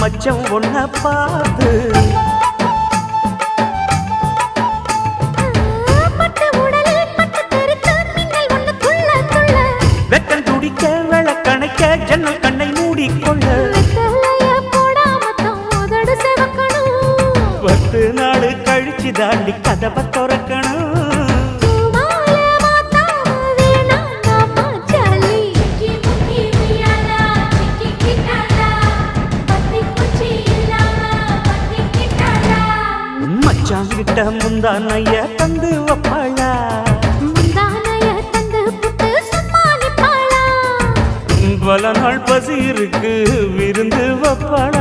மச்சம் ஒன்ன பார்த்து வெக்கம் துடிக்க விளக்கணைக்க ஜன்னல் கண்ணை மூடிக்கொள்ள 10 நாள் கழிச்சு தாண்டி கதவை திறக்கணும். மச்சாங்கிட்ட முந்தானைய தந்து வப்பாளா, பல நாள் பசி இருக்கு விருந்து வப்பாளா.